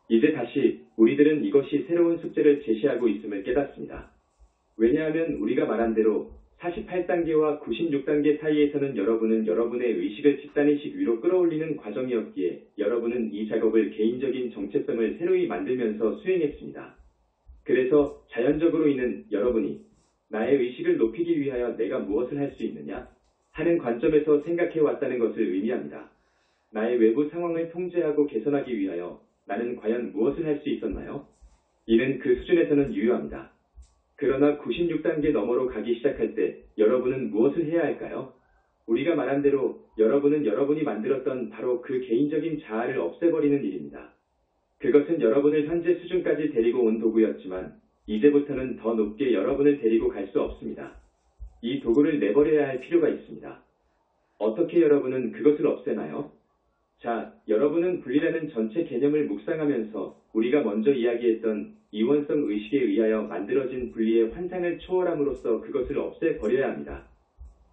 이제 다시 우리들은 이것이 새로운 숙제를 제시하고 있음을 깨닫습니다. 왜냐하면 우리가 말한 대로 48단계와 96단계 사이에서는 여러분은 여러분의 의식을 집단의식 위로 끌어올리는 과정이었기에 여러분은 이 작업을 개인적인 정체성을 새로이 만들면서 수행했습니다. 그래서 자연적으로 이는 여러분이 나의 의식을 높이기 위하여 내가 무엇을 할 수 있느냐 하는 관점에서 생각해 왔다는 것을 의미합니다. 나의 외부 상황을 통제하고 개선하기 위하여 나는 과연 무엇을 할 수 있었나요? 이는 그 수준에서는 유효합니다. 그러나 96단계 너머로 가기 시작할 때 여러분은 무엇을 해야 할까요? 우리가 말한 대로 여러분은 여러분이 만들었던 바로 그 개인적인 자아를 없애버리는 일입니다. 그것은 여러분을 현재 수준까지 데리고 온 도구였지만 이제부터는 더 높게 여러분을 데리고 갈 수 없습니다. 이 도구를 내버려야 할 필요가 있습니다. 어떻게 여러분은 그것을 없애나요? 자, 여러분은 분리라는 전체 개념을 묵상하면서 우리가 먼저 이야기했던 이원성 의식에 의하여 만들어진 분리의 환상을 초월함으로써 그것을 없애버려야 합니다.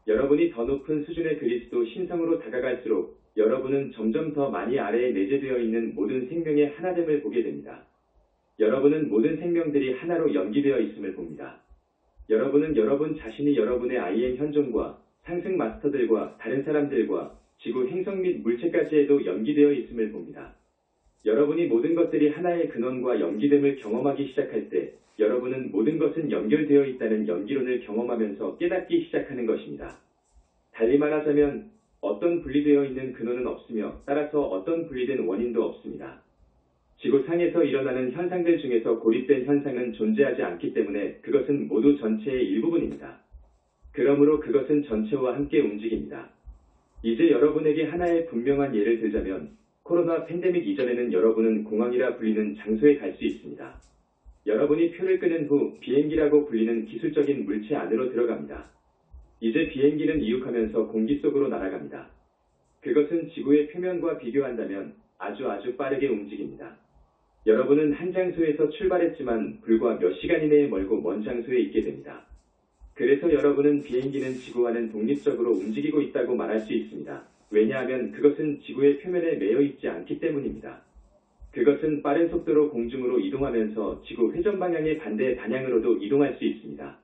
여러분이 더 높은 수준의 그리스도 신성으로 다가갈수록 여러분은 점점 더 많이 아래에 내재되어 있는 모든 생명의 하나됨을 보게 됩니다. 여러분은 모든 생명들이 하나로 연기되어 있음을 봅니다. 여러분은 여러분 자신이 여러분의 IM 현존과 상승 마스터들과 다른 사람들과 지구 행성 및 물체까지에도 연기되어 있음을 봅니다. 여러분이 모든 것들이 하나의 근원과 연기됨을 경험하기 시작할 때 여러분은 모든 것은 연결되어 있다는 연기론을 경험하면서 깨닫기 시작하는 것입니다. 달리 말하자면 어떤 분리되어 있는 근원은 없으며 따라서 어떤 분리된 원인도 없습니다. 지구상에서 일어나는 현상들 중에서 고립된 현상은 존재하지 않기 때문에 그것은 모두 전체의 일부분입니다. 그러므로 그것은 전체와 함께 움직입니다. 이제 여러분에게 하나의 분명한 예를 들자면 코로나 팬데믹 이전에는 여러분은 공항이라 불리는 장소에 갈 수 있습니다. 여러분이 표를 끄는 후 비행기라고 불리는 기술적인 물체 안으로 들어갑니다. 이제 비행기는 이륙하면서 공기 속으로 날아갑니다. 그것은 지구의 표면과 비교한다면 아주 빠르게 움직입니다. 여러분은 한 장소에서 출발했지만 불과 몇 시간 이내에 멀고 먼 장소에 있게 됩니다. 그래서 여러분은 비행기는 지구와는 독립적으로 움직이고 있다고 말할 수 있습니다. 왜냐하면 그것은 지구의 표면에 매여 있지 않기 때문입니다. 그것은 빠른 속도로 공중으로 이동하면서 지구 회전 방향의 반대 방향으로도 이동할 수 있습니다.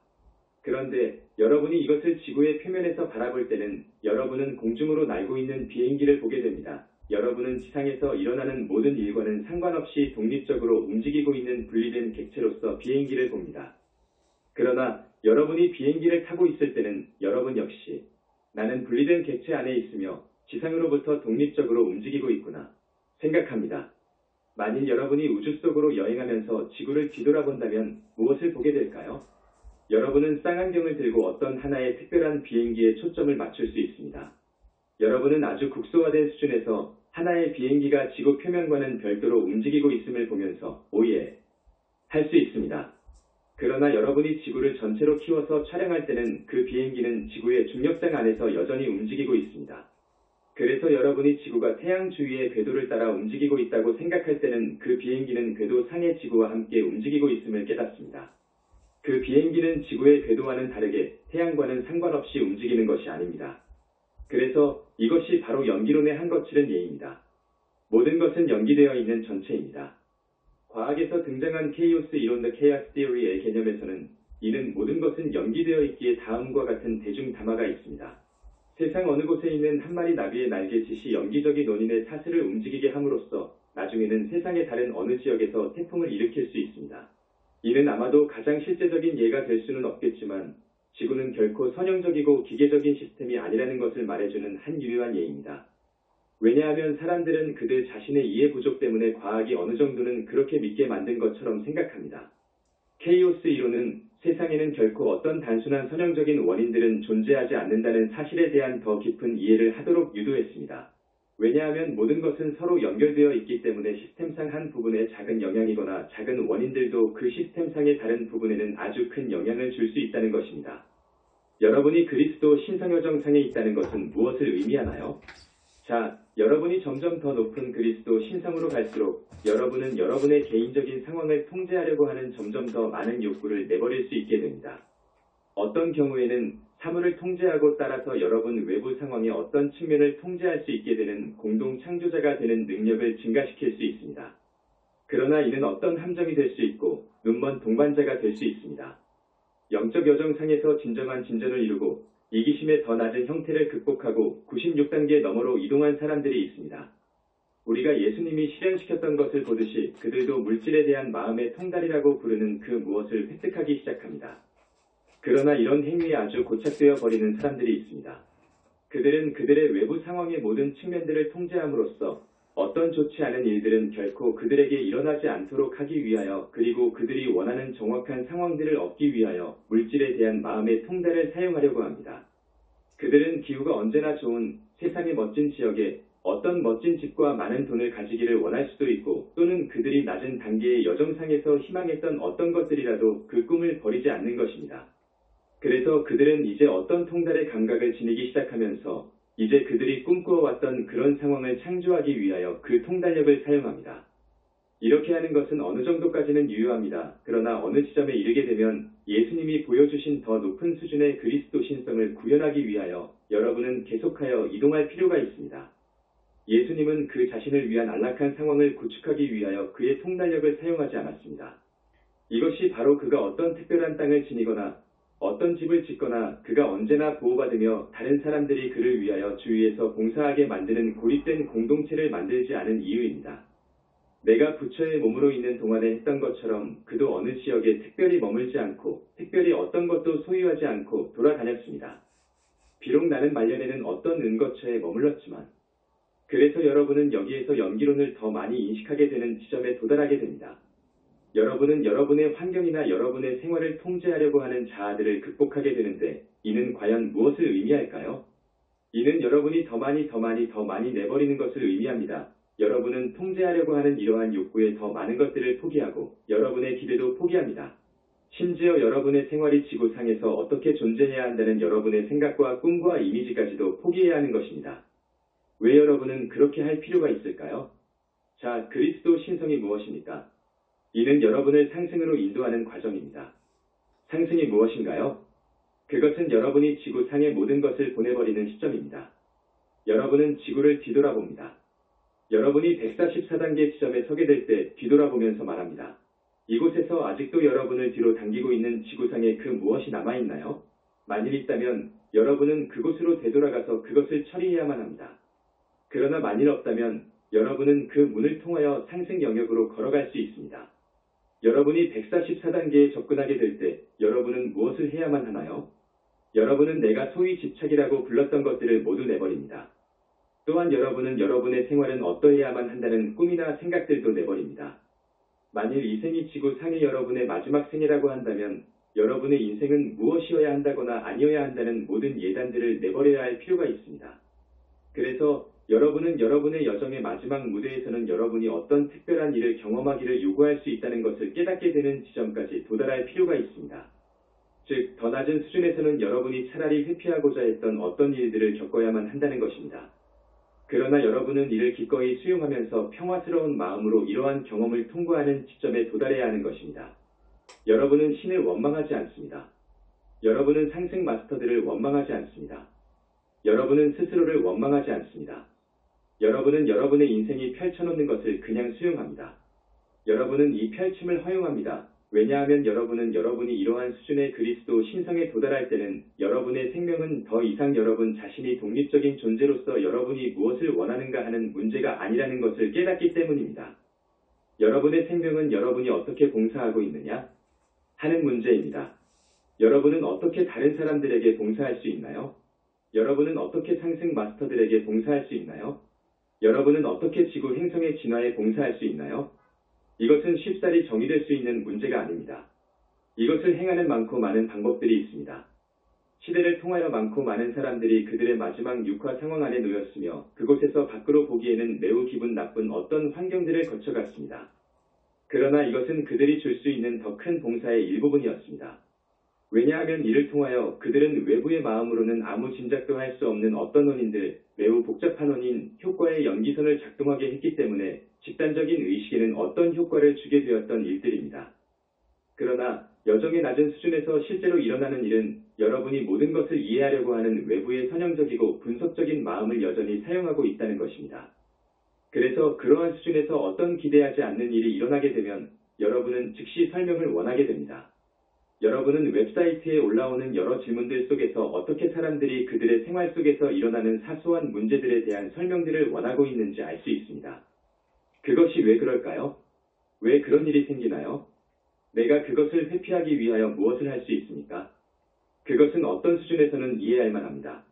그런데 여러분이 이것을 지구의 표면에서 바라볼 때는 여러분은 공중으로 날고 있는 비행기를 보게 됩니다. 여러분은 지상에서 일어나는 모든 일과는 상관없이 독립적으로 움직이고 있는 분리된 객체로서 비행기를 봅니다. 그러나 여러분이 비행기를 타고 있을 때는 여러분 역시 나는 분리된 객체 안에 있으며 지상으로부터 독립적으로 움직이고 있구나 생각합니다. 만일 여러분이 우주 속으로 여행하면서 지구를 뒤돌아본다면 무엇을 보게 될까요? 여러분은 쌍안경을 들고 어떤 하나의 특별한 비행기에 초점을 맞출 수 있습니다. 여러분은 아주 국소화된 수준에서 하나의 비행기가 지구 표면과는 별도로 움직이고 있음을 보면서 오예 할 수 있습니다. 그러나 여러분이 지구를 전체로 키워서 촬영할 때는 그 비행기는 지구의 중력장 안에서 여전히 움직이고 있습니다. 그래서 여러분이 지구가 태양 주위의 궤도를 따라 움직이고 있다고 생각할 때는 그 비행기는 궤도 상의 지구와 함께 움직이고 있음을 깨닫습니다. 그 비행기는 지구의 궤도와는 다르게 태양과는 상관없이 움직이는 것이 아닙니다. 그래서 이것이 바로 연기론의 한 거칠은 예입니다. 모든 것은 연기되어 있는 전체입니다. 과학에서 등장한 케이오스 이론 The Chaos Theory의 개념에서는 이는 모든 것은 연기되어 있기에 다음과 같은 대중 담화가 있습니다. 세상 어느 곳에 있는 한 마리 나비의 날갯짓이 연기적인 원인의 사슬을 움직이게 함으로써 나중에는 세상의 다른 어느 지역에서 태풍을 일으킬 수 있습니다. 이는 아마도 가장 실제적인 예가 될 수는 없겠지만 지구는 결코 선형적이고 기계적인 시스템이 아니라는 것을 말해주는 한 유효한 예입니다. 왜냐하면 사람들은 그들 자신의 이해 부족 때문에 과학이 어느 정도는 그렇게 믿게 만든 것처럼 생각합니다. 케이오스 이론은 세상에는 결코 어떤 단순한 선형적인 원인들은 존재하지 않는다는 사실에 대한 더 깊은 이해를 하도록 유도했습니다. 왜냐하면 모든 것은 서로 연결되어 있기 때문에 시스템상 한 부분에 작은 영향이거나 작은 원인들도 그 시스템상의 다른 부분에는 아주 큰 영향을 줄 수 있다는 것입니다. 여러분이 그리스도 신성여정상에 있다는 것은 무엇을 의미하나요? 자, 여러분이 점점 더 높은 그리스도 신성으로 갈수록 여러분은 여러분의 개인적인 상황을 통제하려고 하는 점점 더 많은 욕구를 내버릴 수 있게 됩니다. 어떤 경우에는 사물을 통제하고 따라서 여러분 외부 상황의 어떤 측면을 통제할 수 있게 되는 공동 창조자가 되는 능력을 증가시킬 수 있습니다. 그러나 이는 어떤 함정이 될 수 있고 눈먼 동반자가 될 수 있습니다. 영적 여정상에서 진정한 진전을 이루고 이기심의 더 낮은 형태를 극복하고 96단계 너머로 이동한 사람들이 있습니다. 우리가 예수님이 실현시켰던 것을 보듯이 그들도 물질에 대한 마음의 통달이라고 부르는 그 무엇을 획득하기 시작합니다. 그러나 이런 행위에 아주 고착되어 버리는 사람들이 있습니다. 그들은 그들의 외부 상황의 모든 측면들을 통제함으로써 어떤 좋지 않은 일들은 결코 그들에게 일어나지 않도록 하기 위하여 그리고 그들이 원하는 정확한 상황들을 얻기 위하여 물질에 대한 마음의 통달을 사용하려고 합니다. 그들은 기후가 언제나 좋은 세상의 멋진 지역에 어떤 멋진 집과 많은 돈을 가지기를 원할 수도 있고 또는 그들이 낮은 단계의 여정상에서 희망했던 어떤 것들이라도 그 꿈을 버리지 않는 것입니다. 그래서 그들은 이제 어떤 통달의 감각을 지니기 시작하면서 이제 그들이 꿈꾸어왔던 그런 상황을 창조하기 위하여 그 통달력을 사용합니다. 이렇게 하는 것은 어느 정도까지는 유효합니다. 그러나 어느 지점에 이르게 되면 예수님이 보여주신 더 높은 수준의 그리스도 신성을 구현하기 위하여 여러분은 계속하여 이동할 필요가 있습니다. 예수님은 그 자신을 위한 안락한 상황을 구축하기 위하여 그의 통달력을 사용하지 않았습니다. 이것이 바로 그가 어떤 특별한 땅을 지니거나 어떤 집을 짓거나 그가 언제나 보호받으며 다른 사람들이 그를 위하여 주위에서 봉사하게 만드는 고립된 공동체를 만들지 않은 이유입니다. 내가 부처의 몸으로 있는 동안에 했던 것처럼 그도 어느 지역에 특별히 머물지 않고 특별히 어떤 것도 소유하지 않고 돌아다녔습니다. 비록 나는 말년에는 어떤 은거처에 머물렀지만 그래서 여러분은 여기에서 연기론을 더 많이 인식하게 되는 지점에 도달하게 됩니다. 여러분은 여러분의 환경이나 여러분의 생활을 통제하려고 하는 자아들을 극복하게 되는데 이는 과연 무엇을 의미할까요? 이는 여러분이 더 많이 내버리는 것을 의미합니다. 여러분은 통제하려고 하는 이러한 욕구에 더 많은 것들을 포기하고 여러분의 기대도 포기합니다. 심지어 여러분의 생활이 지구상에서 어떻게 존재해야 한다는 여러분의 생각과 꿈과 이미지까지도 포기해야 하는 것입니다. 왜 여러분은 그렇게 할 필요가 있을까요? 자, 그리스도 신성이 무엇입니까? 이는 여러분을 상승으로 인도하는 과정입니다. 상승이 무엇인가요? 그것은 여러분이 지구상의 모든 것을 보내버리는 시점입니다. 여러분은 지구를 뒤돌아봅니다. 여러분이 144단계 지점에 서게 될 때 뒤돌아보면서 말합니다. 이곳에서 아직도 여러분을 뒤로 당기고 있는 지구상에 그 무엇이 남아있나요? 만일 있다면 여러분은 그곳으로 되돌아가서 그것을 처리해야만 합니다. 그러나 만일 없다면 여러분은 그 문을 통하여 상승 영역으로 걸어갈 수 있습니다. 여러분이 144단계에 접근하게 될 때 여러분은 무엇을 해야만 하나요? 여러분은 내가 소위 집착이라고 불렀던 것들을 모두 내버립니다. 또한 여러분은 여러분의 생활은 어떠해야만 한다는 꿈이나 생각들도 내버립니다. 만일 이 생이 지구상의 여러분의 마지막 생이라고 한다면 여러분의 인생은 무엇이어야 한다거나 아니어야 한다는 모든 예단들을 내버려야 할 필요가 있습니다. 그래서 여러분은 여러분의 여정의 마지막 무대에서는 여러분이 어떤 특별한 일을 경험하기를 요구할 수 있다는 것을 깨닫게 되는 지점까지 도달할 필요가 있습니다. 즉, 더 낮은 수준에서는 여러분이 차라리 회피하고자 했던 어떤 일들을 겪어야만 한다는 것입니다. 그러나 여러분은 이를 기꺼이 수용하면서 평화스러운 마음으로 이러한 경험을 통과하는 지점에 도달해야 하는 것입니다. 여러분은 신을 원망하지 않습니다. 여러분은 상승 마스터들을 원망하지 않습니다. 여러분은 스스로를 원망하지 않습니다. 여러분은 여러분의 인생이 펼쳐놓는 것을 그냥 수용합니다. 여러분은 이 펼침을 허용합니다. 왜냐하면 여러분은 여러분이 이러한 수준의 그리스도 신성에 도달할 때는 여러분의 생명은 더 이상 여러분 자신이 독립적인 존재로서 여러분이 무엇을 원하는가 하는 문제가 아니라는 것을 깨닫기 때문입니다. 여러분의 생명은 여러분이 어떻게 봉사하고 있느냐 하는 문제입니다. 여러분은 어떻게 다른 사람들에게 봉사할 수 있나요? 여러분은 어떻게 상승 마스터들에게 봉사할 수 있나요? 여러분은 어떻게 지구 행성의 진화에 봉사할 수 있나요? 이것은 쉽사리 정의될 수 있는 문제가 아닙니다. 이것을 행하는 많고 많은 방법들이 있습니다. 시대를 통하여 많고 많은 사람들이 그들의 마지막 육화 상황 안에 놓였으며 그곳에서 밖으로 보기에는 매우 기분 나쁜 어떤 환경들을 거쳐갔습니다. 그러나 이것은 그들이 줄 수 있는 더 큰 봉사의 일부분이었습니다. 왜냐하면 이를 통하여 그들은 외부의 마음으로는 아무 짐작도 할 수 없는 어떤 원인들, 매우 복잡한 원인, 효과의 연기선을 작동하게 했기 때문에 집단적인 의식에는 어떤 효과를 주게 되었던 일들입니다. 그러나 여정의 낮은 수준에서 실제로 일어나는 일은 여러분이 모든 것을 이해하려고 하는 외부의 선형적이고 분석적인 마음을 여전히 사용하고 있다는 것입니다. 그래서 그러한 수준에서 어떤 기대하지 않는 일이 일어나게 되면 여러분은 즉시 설명을 원하게 됩니다. 여러분은 웹사이트에 올라오는 여러 질문들 속에서 어떻게 사람들이 그들의 생활 속에서 일어나는 사소한 문제들에 대한 설명들을 원하고 있는지 알 수 있습니다. 그것이 왜 그럴까요? 왜 그런 일이 생기나요? 내가 그것을 회피하기 위하여 무엇을 할 수 있습니까? 그것은 어떤 수준에서는 이해할 만합니다.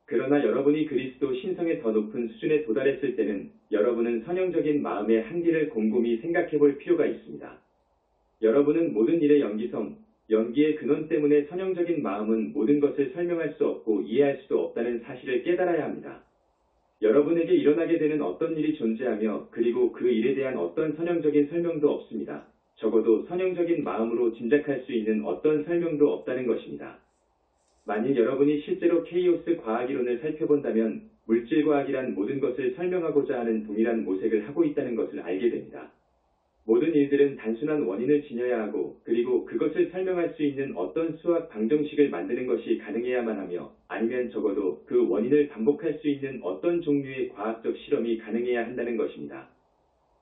그러나 여러분이 그리스도 신성의 더 높은 수준에 도달했을 때는 여러분은 선형적인 마음의 한계를 곰곰이 생각해 볼 필요가 있습니다. 여러분은 모든 일의 연기의 근원 때문에 선형적인 마음은 모든 것을 설명할 수 없고 이해할 수도 없다는 사실을 깨달아야 합니다. 여러분에게 일어나게 되는 어떤 일이 존재하며 그리고 그 일에 대한 어떤 선형적인 설명도 없습니다. 적어도 선형적인 마음으로 짐작할 수 있는 어떤 설명도 없다는 것입니다. 만일 여러분이 실제로 케이오스 과학이론을 살펴본다면 물질과학이란 모든 것을 설명하고자 하는 동일한 모색을 하고 있다는 것을 알게 됩니다. 모든 일들은 단순한 원인을 지녀야 하고 그리고 그것을 설명할 수 있는 어떤 수학 방정식을 만드는 것이 가능해야만 하며 아니면 적어도 그 원인을 반복할 수 있는 어떤 종류의 과학적 실험이 가능해야 한다는 것입니다.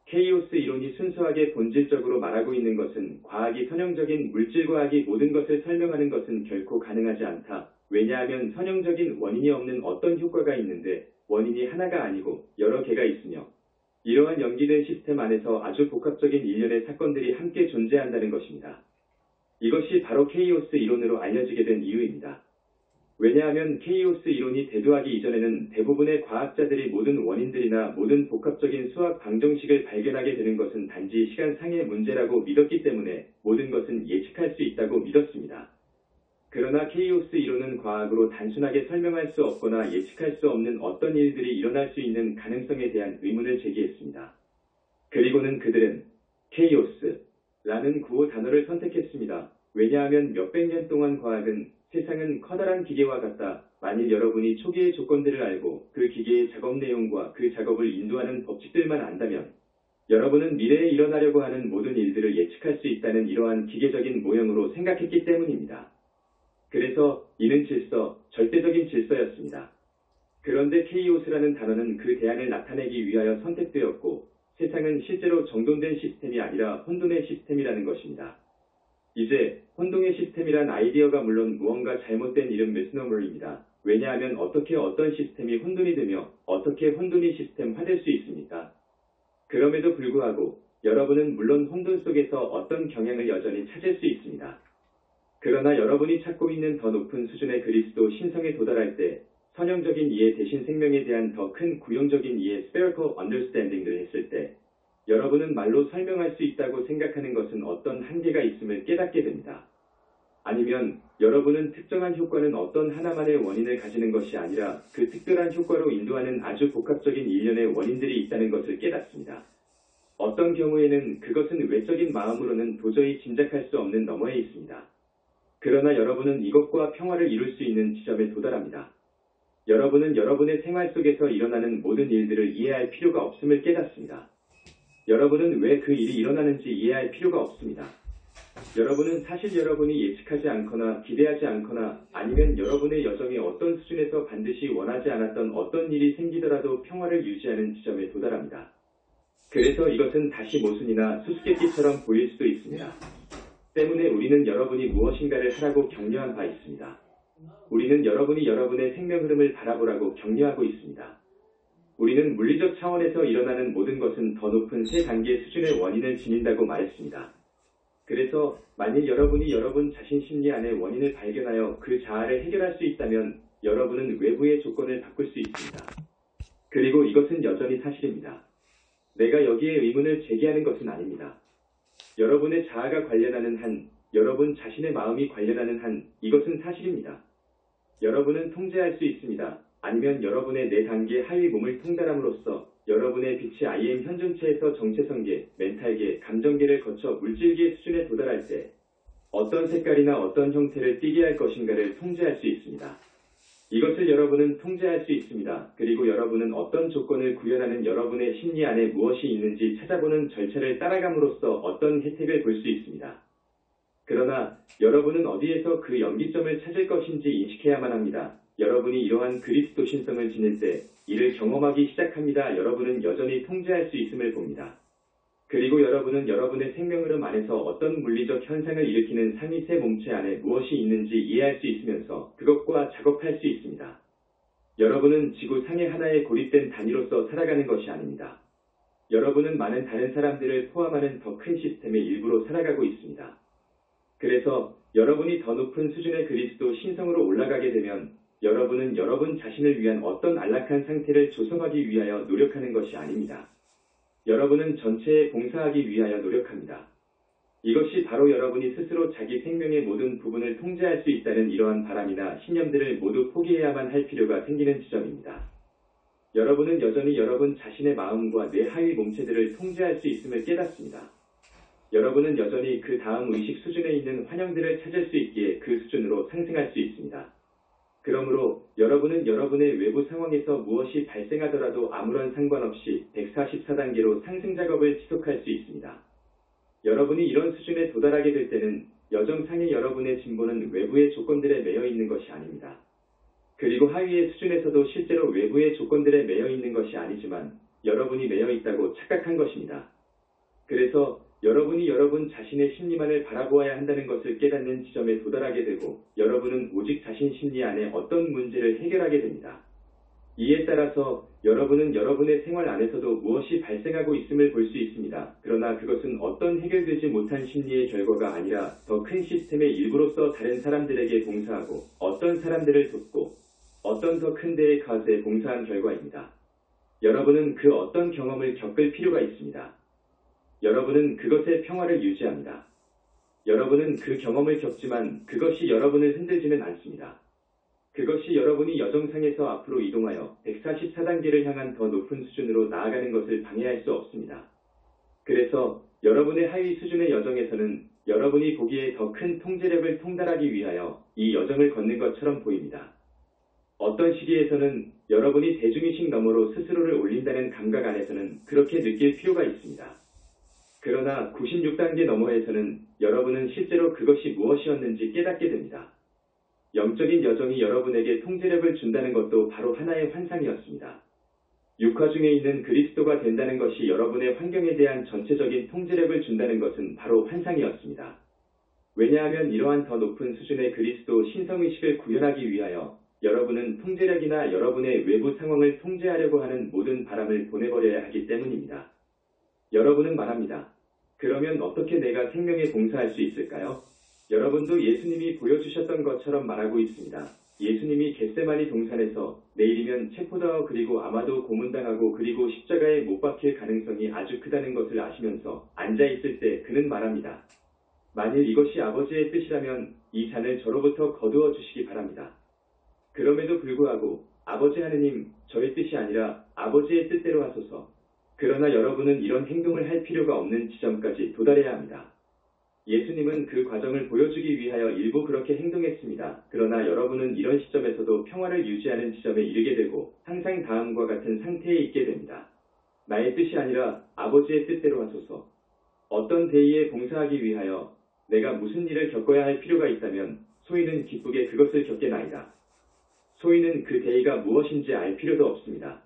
케이오스 이론이 순수하게 본질적으로 말하고 있는 것은 과학이 선형적인 물질과학이 모든 것을 설명하는 것은 결코 가능하지 않다. 왜냐하면 선형적인 원인이 없는 어떤 효과가 있는데 원인이 하나가 아니고 여러 개가 있으며 이러한 연기된 시스템 안에서 아주 복합적인 일련의 사건들이 함께 존재한다는 것입니다. 이것이 바로 케이오스 이론으로 알려지게 된 이유입니다. 왜냐하면 케이오스 이론이 대두하기 이전에는 대부분의 과학자들이 모든 원인들이나 모든 복합적인 수학 방정식을 발견하게 되는 것은 단지 시간상의 문제라고 믿었기 때문에 모든 것은 예측할 수 있다고 믿었습니다. 그러나 케이오스 이론은 과학으로 단순하게 설명할 수 없거나 예측할 수 없는 어떤 일들이 일어날 수 있는 가능성에 대한 의문을 제기했습니다. 그리고는 그들은 케이오스라는 구호 단어를 선택했습니다. 왜냐하면 몇백 년 동안 과학은 세상은 커다란 기계와 같다. 만일 여러분이 초기의 조건들을 알고 그 기계의 작업 내용과 그 작업을 인도하는 법칙들만 안다면 여러분은 미래에 일어나려고 하는 모든 일들을 예측할 수 있다는 이러한 기계적인 모형으로 생각했기 때문입니다. 그래서 이는 절대적인 질서였습니다. 그런데 케이오스라는 단어는 그 대안을 나타내기 위하여 선택되었고 세상은 실제로 정돈된 시스템이 아니라 혼돈의 시스템이라는 것입니다. 이제 혼동의 시스템이란 아이디어가 물론 무언가 잘못된 이름 미스노머입니다. 왜냐하면 어떻게 어떤 시스템이 혼돈이 되며 어떻게 혼돈이 시스템화될 수 있습니까? 그럼에도 불구하고 여러분은 물론 혼돈 속에서 어떤 경향을 여전히 찾을 수 있습니다. 그러나 여러분이 찾고 있는 더 높은 수준의 그리스도 신성에 도달할 때 선형적인 이해 대신 생명에 대한 더 큰 구용적인 이해 spherical understanding을 했을 때 여러분은 말로 설명할 수 있다고 생각하는 것은 어떤 한계가 있음을 깨닫게 됩니다. 아니면 여러분은 특정한 효과는 어떤 하나만의 원인을 가지는 것이 아니라 그 특별한 효과로 인도하는 아주 복합적인 일련의 원인들이 있다는 것을 깨닫습니다. 어떤 경우에는 그것은 외적인 마음으로는 도저히 짐작할 수 없는 너머에 있습니다. 그러나 여러분은 이것과 평화를 이룰 수 있는 지점에 도달합니다. 여러분은 여러분의 생활 속에서 일어나는 모든 일들을 이해할 필요가 없음을 깨닫습니다. 여러분은 왜 그 일이 일어나는지 이해할 필요가 없습니다. 여러분은 사실 여러분이 예측하지 않거나 기대하지 않거나 아니면 여러분의 여정의 어떤 수준에서 반드시 원하지 않았던 어떤 일이 생기더라도 평화를 유지하는 지점에 도달합니다. 그래서 이것은 다시 모순이나 수수께끼처럼 보일 수도 있습니다. 때문에 우리는 여러분이 무엇인가를 하라고 격려한 바 있습니다. 우리는 여러분이 여러분의 생명 흐름을 바라보라고 격려하고 있습니다. 우리는 물리적 차원에서 일어나는 모든 것은 더 높은 세 단계 수준의 원인을 지닌다고 말했습니다. 그래서 만일 여러분이 여러분 자신 심리 안의 원인을 발견하여 그 자아를 해결할 수 있다면 여러분은 외부의 조건을 바꿀 수 있습니다. 그리고 이것은 여전히 사실입니다. 내가 여기에 의문을 제기하는 것은 아닙니다. 여러분의 자아가 관련하는 한, 여러분 자신의 마음이 관련하는 한, 이것은 사실입니다. 여러분은 통제할 수 있습니다. 아니면 여러분의 4단계 하위 몸을 통달함으로써 여러분의 빛이 IM 현존체에서 정체성계, 멘탈계, 감정계를 거쳐 물질계 수준에 도달할 때 어떤 색깔이나 어떤 형태를 띠게 할 것인가를 통제할 수 있습니다. 이것을 여러분은 통제할 수 있습니다. 그리고 여러분은 어떤 조건을 구현하는 여러분의 심리 안에 무엇이 있는지 찾아보는 절차를 따라감으로써 어떤 혜택을 볼 수 있습니다. 그러나 여러분은 어디에서 그 연기점을 찾을 것인지 인식해야만 합니다. 여러분이 이러한 그리스도 신성을 지닐 때 이를 경험하기 시작합니다. 여러분은 여전히 통제할 수 있음을 봅니다. 그리고 여러분은 여러분의 생명 흐름 안에서 어떤 물리적 현상을 일으키는 상위세 몸체 안에 무엇이 있는지 이해할 수 있으면서 그것과 작업할 수 있습니다. 여러분은 지구 상의 하나의 고립된 단위로서 살아가는 것이 아닙니다. 여러분은 많은 다른 사람들을 포함하는 더 큰 시스템의 일부로 살아가고 있습니다. 그래서 여러분이 더 높은 수준의 그리스도 신성으로 올라가게 되면 여러분은 여러분 자신을 위한 어떤 안락한 상태를 조성하기 위하여 노력하는 것이 아닙니다. 여러분은 전체에 봉사하기 위하여 노력합니다. 이것이 바로 여러분이 스스로 자기 생명의 모든 부분을 통제할 수 있다는 이러한 바람이나 신념들을 모두 포기해야만 할 필요가 생기는 지점입니다. 여러분은 여전히 여러분 자신의 마음과 뇌 하위 몸체들을 통제할 수 있음을 깨닫습니다. 여러분은 여전히 그 다음 의식 수준에 있는 환영들을 찾을 수 있기에 그 수준으로 상승할 수 있습니다. 그러므로 여러분은 여러분의 외부 상황에서 무엇이 발생하더라도 아무런 상관없이 144단계로 상승 작업을 지속할 수 있습니다. 여러분이 이런 수준에 도달하게 될 때는 여정상의 여러분의 진보는 외부의 조건들에 매여 있는 것이 아닙니다. 그리고 하위의 수준에서도 실제로 외부의 조건들에 매여 있는 것이 아니지만 여러분이 매여 있다고 착각한 것입니다. 그래서 여러분이 여러분 자신의 심리만을 바라보아야 한다는 것을 깨닫는 지점에 도달하게 되고 여러분은 오직 자신 심리 안에 어떤 문제를 해결하게 됩니다. 이에 따라서 여러분은 여러분의 생활 안에서도 무엇이 발생하고 있음을 볼 수 있습니다. 그러나 그것은 어떤 해결되지 못한 심리의 결과가 아니라 더 큰 시스템의 일부로서 다른 사람들에게 봉사하고 어떤 사람들을 돕고 어떤 더 큰 대의 카스에 봉사한 결과입니다. 여러분은 그 어떤 경험을 겪을 필요가 있습니다. 여러분은 그것의 평화를 유지합니다. 여러분은 그 경험을 겪지만 그것이 여러분을 흔들지는 않습니다. 그것이 여러분이 여정상에서 앞으로 이동하여 144단계를 향한 더 높은 수준으로 나아가는 것을 방해할 수 없습니다. 그래서 여러분의 하위 수준의 여정에서는 여러분이 보기에 더 큰 통제력을 통달하기 위하여 이 여정을 걷는 것처럼 보입니다. 어떤 시기에서는 여러분이 대중의식 너머로 스스로를 올린다는 감각 안에서는 그렇게 느낄 필요가 있습니다. 그러나 96단계 너머에서는 여러분은 실제로 그것이 무엇이었는지 깨닫게 됩니다. 영적인 여정이 여러분에게 통제력을 준다는 것도 바로 하나의 환상이었습니다. 육화 중에 있는 그리스도가 된다는 것이 여러분의 환경에 대한 전체적인 통제력을 준다는 것은 바로 환상이었습니다. 왜냐하면 이러한 더 높은 수준의 그리스도 신성의식을 구현하기 위하여 여러분은 통제력이나 여러분의 외부 상황을 통제하려고 하는 모든 바람을 보내버려야 하기 때문입니다. 여러분은 말합니다. 그러면 어떻게 내가 생명에 봉사할 수 있을까요? 여러분도 예수님이 보여주셨던 것처럼 말하고 있습니다. 예수님이 겟세마니 동산에서 내일이면 체포당하고 그리고 아마도 고문당하고 그리고 십자가에 못 박힐 가능성이 아주 크다는 것을 아시면서 앉아있을 때 그는 말합니다. 만일 이것이 아버지의 뜻이라면 이 잔을 저로부터 거두어 주시기 바랍니다. 그럼에도 불구하고 아버지 하느님, 저의 뜻이 아니라 아버지의 뜻대로 하소서. 그러나 여러분은 이런 행동을 할 필요가 없는 지점까지 도달해야 합니다. 예수님은 그 과정을 보여주기 위하여 일부 그렇게 행동했습니다. 그러나 여러분은 이런 시점에서도 평화를 유지하는 지점에 이르게 되고 항상 다음과 같은 상태에 있게 됩니다. 나의 뜻이 아니라 아버지의 뜻대로 하소서. 어떤 대의에 봉사하기 위하여 내가 무슨 일을 겪어야 할 필요가 있다면 소인은 기쁘게 그것을 겪게나이다. 소인은 그 대의가 무엇인지 알 필요도 없습니다.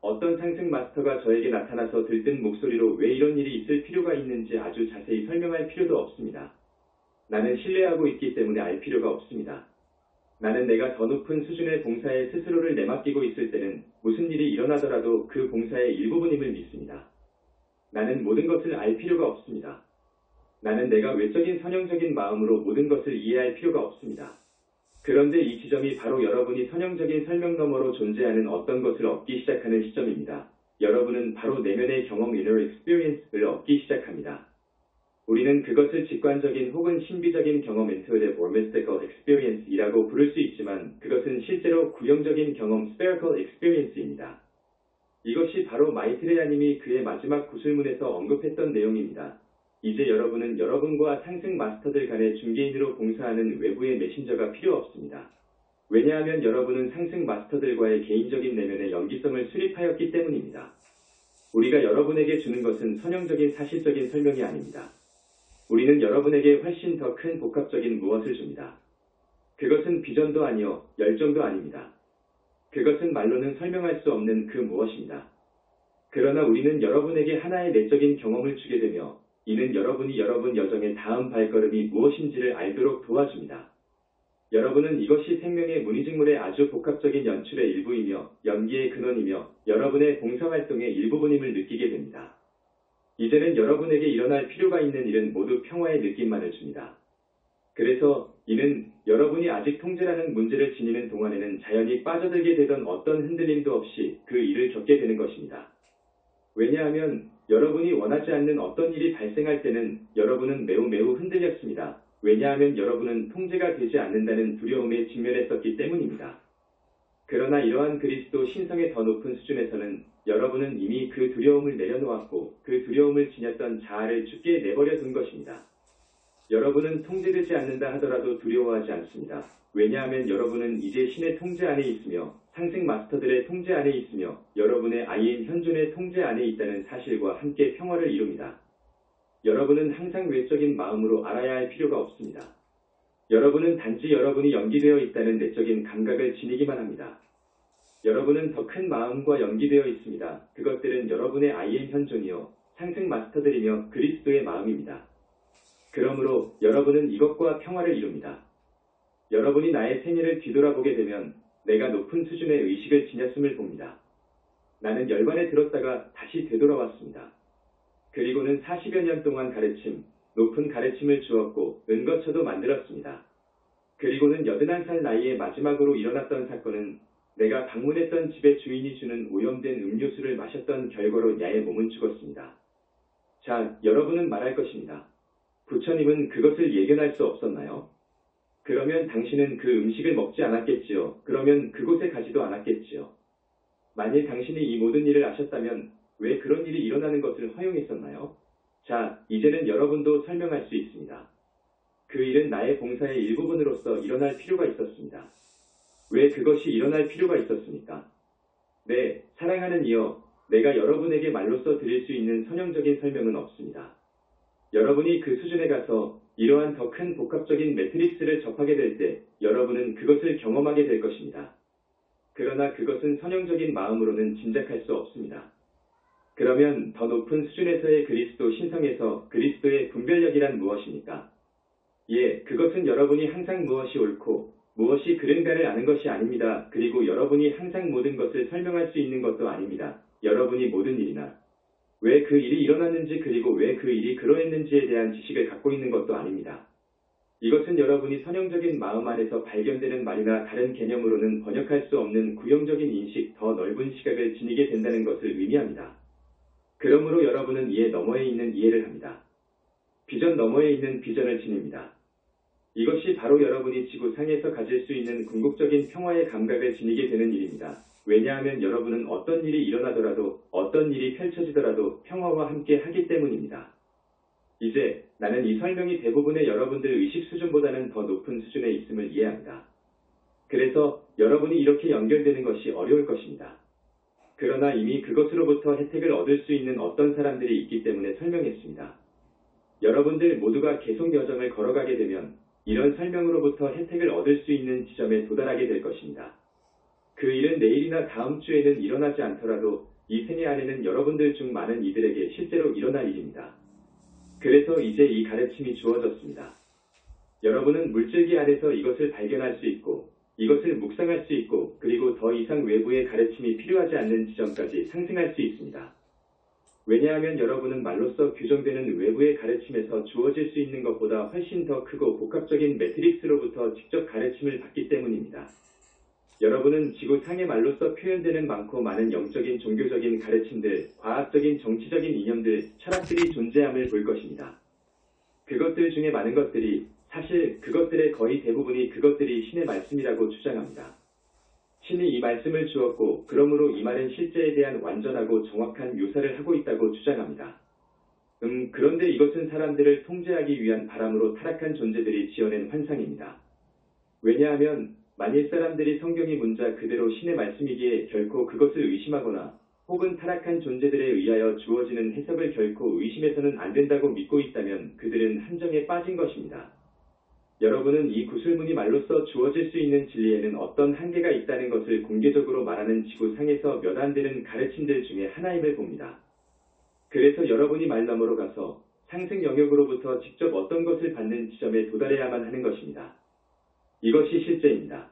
어떤 상승 마스터가 저에게 나타나서 들뜬 목소리로 왜 이런 일이 있을 필요가 있는지 아주 자세히 설명할 필요도 없습니다. 나는 신뢰하고 있기 때문에 알 필요가 없습니다. 나는 내가 더 높은 수준의 봉사에 스스로를 내맡기고 있을 때는 무슨 일이 일어나더라도 그 봉사의 일부분임을 믿습니다. 나는 모든 것을 알 필요가 없습니다. 나는 내가 외적인 선형적인 마음으로 모든 것을 이해할 필요가 없습니다. 그런데 이 지점이 바로 여러분이 선형적인 설명 너머로 존재하는 어떤 것을 얻기 시작하는 시점입니다. 여러분은 바로 내면의 경험 inner experience를 얻기 시작합니다. 우리는 그것을 직관적인 혹은 신비적인 경험 intuitive or mystical experience이라고 부를 수 있지만 그것은 실제로 구형적인 경험 spherical experience입니다. 이것이 바로 마이트레야님이 그의 마지막 구술문에서 언급했던 내용입니다. 이제 여러분은 여러분과 상승 마스터들 간의 중개인으로 봉사하는 외부의 메신저가 필요 없습니다. 왜냐하면 여러분은 상승 마스터들과의 개인적인 내면의 연기성을 수립하였기 때문입니다. 우리가 여러분에게 주는 것은 선형적인 사실적인 설명이 아닙니다. 우리는 여러분에게 훨씬 더 큰 복합적인 무엇을 줍니다. 그것은 비전도 아니요 열정도 아닙니다. 그것은 말로는 설명할 수 없는 그 무엇입니다. 그러나 우리는 여러분에게 하나의 내적인 경험을 주게 되며 이는 여러분이 여러분 여정의 다음 발걸음이 무엇인지를 알도록 도와줍니다. 여러분은 이것이 생명의 문의직물의 아주 복합적인 연출의 일부이며 연기의 근원이며 여러분의 봉사활동의 일부분임을 느끼게 됩니다. 이제는 여러분에게 일어날 필요가 있는 일은 모두 평화의 느낌만을 줍니다. 그래서 이는 여러분이 아직 통제라는 문제를 지니는 동안에는 자연히 빠져들게 되던 어떤 흔들림도 없이 그 일을 겪게 되는 것입니다. 왜냐하면 여러분이 원하지 않는 어떤 일이 발생할 때는 여러분은 매우 흔들렸습니다. 왜냐하면 여러분은 통제가 되지 않는다는 두려움에 직면했었기 때문입니다. 그러나 이러한 그리스도 신성의 더 높은 수준에서는 여러분은 이미 그 두려움을 내려놓았고 그 두려움을 지녔던 자아를 죽게 내버려 둔 것입니다. 여러분은 통제되지 않는다 하더라도 두려워하지 않습니다. 왜냐하면 여러분은 이제 신의 통제 안에 있으며 상승 마스터들의 통제 안에 있으며 여러분의 아이인 현존의 통제 안에 있다는 사실과 함께 평화를 이룹니다. 여러분은 항상 외적인 마음으로 알아야 할 필요가 없습니다. 여러분은 단지 여러분이 연기되어 있다는 내적인 감각을 지니기만 합니다. 여러분은 더 큰 마음과 연기되어 있습니다. 그것들은 여러분의 아이인 현존이요 상승 마스터들이며 그리스도의 마음입니다. 그러므로 여러분은 이것과 평화를 이룹니다. 여러분이 나의 생애를 뒤돌아보게 되면 내가 높은 수준의 의식을 지녔음을 봅니다. 나는 열반에 들었다가 다시 되돌아왔습니다. 그리고는 40여 년 동안 가르침, 높은 가르침을 주었고 은거처도 만들었습니다. 그리고는 81살 나이에 마지막으로 일어났던 사건은 내가 방문했던 집의 주인이 주는 오염된 음료수를 마셨던 결과로 야의 몸은 죽었습니다. 자, 여러분은 말할 것입니다. 부처님은 그것을 예견할 수 없었나요? 그러면 당신은 그 음식을 먹지 않았겠지요. 그러면 그곳에 가지도 않았겠지요. 만일 당신이 이 모든 일을 아셨다면 왜 그런 일이 일어나는 것을 허용했었나요? 자, 이제는 여러분도 설명할 수 있습니다. 그 일은 나의 봉사의 일부분으로서 일어날 필요가 있었습니다. 왜 그것이 일어날 필요가 있었습니까? 네, 사랑하는 이여, 내가 여러분에게 말로써 드릴 수 있는 선형적인 설명은 없습니다. 여러분이 그 수준에 가서 이러한 더 큰 복합적인 매트릭스를 접하게 될 때 여러분은 그것을 경험하게 될 것입니다. 그러나 그것은 선형적인 마음으로는 짐작할 수 없습니다. 그러면 더 높은 수준에서의 그리스도 신성에서 그리스도의 분별력이란 무엇입니까? 예, 그것은 여러분이 항상 무엇이 옳고 무엇이 그른가를 아는 것이 아닙니다. 그리고 여러분이 항상 모든 것을 설명할 수 있는 것도 아닙니다. 여러분이 모든 일이나 왜 그 일이 일어났는지 그리고 왜 그 일이 그러했는지에 대한 지식을 갖고 있는 것도 아닙니다. 이것은 여러분이 선형적인 마음 안에서 발견되는 말이나 다른 개념으로는 번역할 수 없는 구형적인 인식, 더 넓은 시각을 지니게 된다는 것을 의미합니다. 그러므로 여러분은 이해 너머에 있는 이해를 합니다. 비전 너머에 있는 비전을 지닙니다. 이것이 바로 여러분이 지구상에서 가질 수 있는 궁극적인 평화의 감각을 지니게 되는 일입니다. 왜냐하면 여러분은 어떤 일이 일어나더라도 어떤 일이 펼쳐지더라도 평화와 함께 하기 때문입니다. 이제 나는 이 설명이 대부분의 여러분들 의식 수준보다는 더 높은 수준에 있음을 이해합니다. 그래서 여러분이 이렇게 연결되는 것이 어려울 것입니다. 그러나 이미 그것으로부터 혜택을 얻을 수 있는 어떤 사람들이 있기 때문에 설명했습니다. 여러분들 모두가 계속 여정을 걸어가게 되면 이런 설명으로부터 혜택을 얻을 수 있는 지점에 도달하게 될 것입니다. 그 일은 내일이나 다음 주에는 일어나지 않더라도 이 생애 안에는 여러분들 중 많은 이들에게 실제로 일어날 일입니다. 그래서 이제 이 가르침이 주어졌습니다. 여러분은 물질기 안에서 이것을 발견할 수 있고 이것을 묵상할 수 있고 그리고 더 이상 외부의 가르침이 필요하지 않는 지점까지 상승할 수 있습니다. 왜냐하면 여러분은 말로써 규정되는 외부의 가르침에서 주어질 수 있는 것보다 훨씬 더 크고 복합적인 매트릭스로부터 직접 가르침을 받기 때문입니다. 여러분은 지구상의 말로써 표현되는 많고 많은 영적인 종교적인 가르침들, 과학적인 정치적인 이념들, 철학들이 존재함을 볼 것입니다. 그것들 중에 많은 것들이 사실 그것들의 거의 대부분이 그것들이 신의 말씀이라고 주장합니다. 신이 이 말씀을 주었고 그러므로 이 말은 실제에 대한 완전하고 정확한 묘사를 하고 있다고 주장합니다. 그런데 이것은 사람들을 통제하기 위한 바람으로 타락한 존재들이 지어낸 환상입니다. 왜냐하면 만일 사람들이 성경이 문자 그대로 신의 말씀이기에 결코 그것을 의심하거나 혹은 타락한 존재들에 의하여 주어지는 해석을 결코 의심해서는 안 된다고 믿고 있다면 그들은 함정에 빠진 것입니다. 여러분은 이 구술문이 말로써 주어질 수 있는 진리에는 어떤 한계가 있다는 것을 공개적으로 말하는 지구상에서 몇 안 되는 가르침들 중에 하나임을 봅니다. 그래서 여러분이 말 너머로 가서 상승 영역으로부터 직접 어떤 것을 받는 지점에 도달해야만 하는 것입니다. 이것이 실제입니다.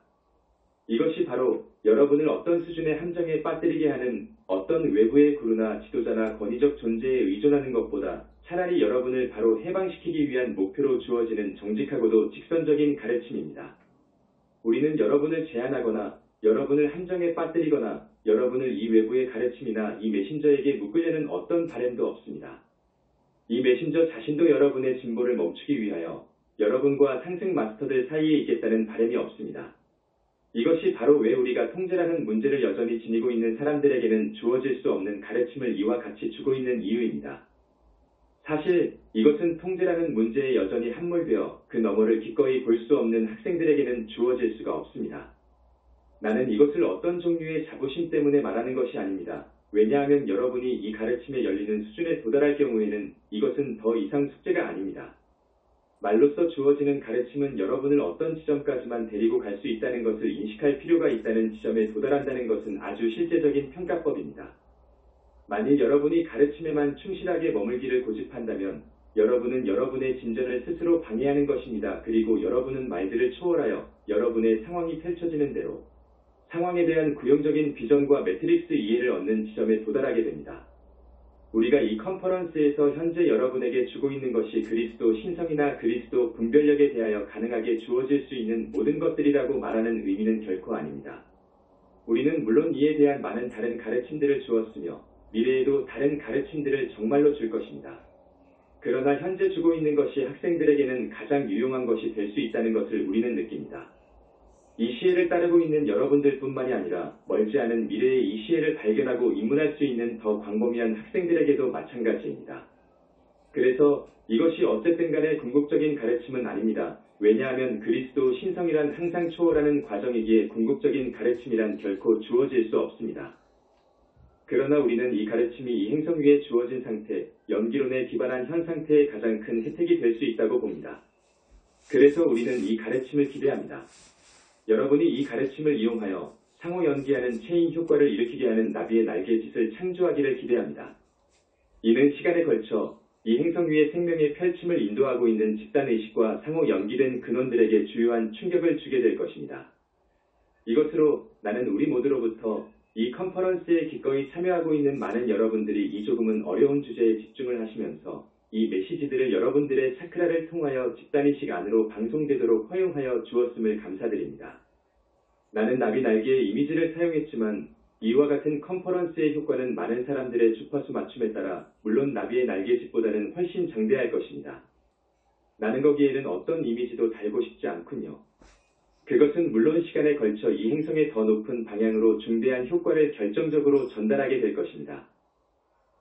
이것이 바로 여러분을 어떤 수준의 함정에 빠뜨리게 하는 어떤 외부의 구루나 지도자나 권위적 존재에 의존하는 것보다 차라리 여러분을 바로 해방시키기 위한 목표로 주어지는 정직하고도 직선적인 가르침입니다. 우리는 여러분을 제한하거나 여러분을 함정에 빠뜨리거나 여러분을 이 외부의 가르침이나 이 메신저에게 묶으려는 어떤 바램도 없습니다. 이 메신저 자신도 여러분의 진보를 멈추기 위하여 여러분과 상승 마스터들 사이에 있겠다는 바램이 없습니다. 이것이 바로 왜 우리가 통제라는 문제를 여전히 지니고 있는 사람들에게는 주어질 수 없는 가르침을 이와 같이 주고 있는 이유입니다. 사실 이것은 통제라는 문제에 여전히 함몰되어 그 너머를 기꺼이 볼 수 없는 학생들에게는 주어질 수가 없습니다. 나는 이것을 어떤 종류의 자부심 때문에 말하는 것이 아닙니다. 왜냐하면 여러분이 이 가르침에 열리는 수준에 도달할 경우에는 이것은 더 이상 숙제가 아닙니다. 말로써 주어지는 가르침은 여러분을 어떤 지점까지만 데리고 갈 수 있다는 것을 인식할 필요가 있다는 지점에 도달한다는 것은 아주 실제적인 평가법입니다. 만일 여러분이 가르침에만 충실하게 머물기를 고집한다면 여러분은 여러분의 진전을 스스로 방해하는 것입니다. 그리고 여러분은 말들을 초월하여 여러분의 상황이 펼쳐지는 대로 상황에 대한 구형적인 비전과 매트릭스 이해를 얻는 지점에 도달하게 됩니다. 우리가 이 컨퍼런스에서 현재 여러분에게 주고 있는 것이 그리스도 신성이나 그리스도 분별력에 대하여 가능하게 주어질 수 있는 모든 것들이라고 말하는 의미는 결코 아닙니다. 우리는 물론 이에 대한 많은 다른 가르침들을 주었으며 미래에도 다른 가르침들을 정말로 줄 것입니다. 그러나 현재 주고 있는 것이 학생들에게는 가장 유용한 것이 될 수 있다는 것을 우리는 느낍니다. 이 시혜를 따르고 있는 여러분들뿐만이 아니라 멀지 않은 미래의 이 시혜를 발견하고 입문할 수 있는 더 광범위한 학생들에게도 마찬가지입니다. 그래서 이것이 어쨌든 간에 궁극적인 가르침은 아닙니다. 왜냐하면 그리스도 신성이란 항상 초월하는 과정이기에 궁극적인 가르침이란 결코 주어질 수 없습니다. 그러나 우리는 이 가르침이 이 행성 위에 주어진 상태, 연기론에 기반한 현 상태의 가장 큰 혜택이 될 수 있다고 봅니다. 그래서 우리는 이 가르침을 기대합니다. 여러분이 이 가르침을 이용하여 상호 연기하는 체인 효과를 일으키게 하는 나비의 날개짓을 창조하기를 기대합니다. 이는 시간에 걸쳐 이 행성 위의 생명의 펼침을 인도하고 있는 집단의식과 상호 연기된 근원들에게 주요한 충격을 주게 될 것입니다. 이것으로 나는 우리 모두로부터 이 컨퍼런스에 기꺼이 참여하고 있는 많은 여러분들이 이 조금은 어려운 주제에 집중을 하시면서 이 메시지들을 여러분들의 차크라를 통하여 집단의식 안으로 방송되도록 허용하여 주었음을 감사드립니다. 나는 나비 날개의 이미지를 사용했지만 이와 같은 컨퍼런스의 효과는 많은 사람들의 주파수 맞춤에 따라 물론 나비의 날개짓보다는 훨씬 장대할 것입니다. 나는 거기에는 어떤 이미지도 달고 싶지 않군요. 그것은 물론 시간에 걸쳐 이 행성의 더 높은 방향으로 중대한 효과를 결정적으로 전달하게 될 것입니다.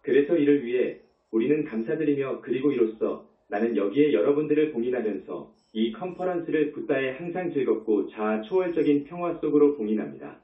그래서 이를 위해 우리는 감사드리며 그리고 이로써 나는 여기에 여러분들을 봉인하면서 이 컨퍼런스를 붓다에 항상 즐겁고 자아 초월적인 평화 속으로 봉인합니다.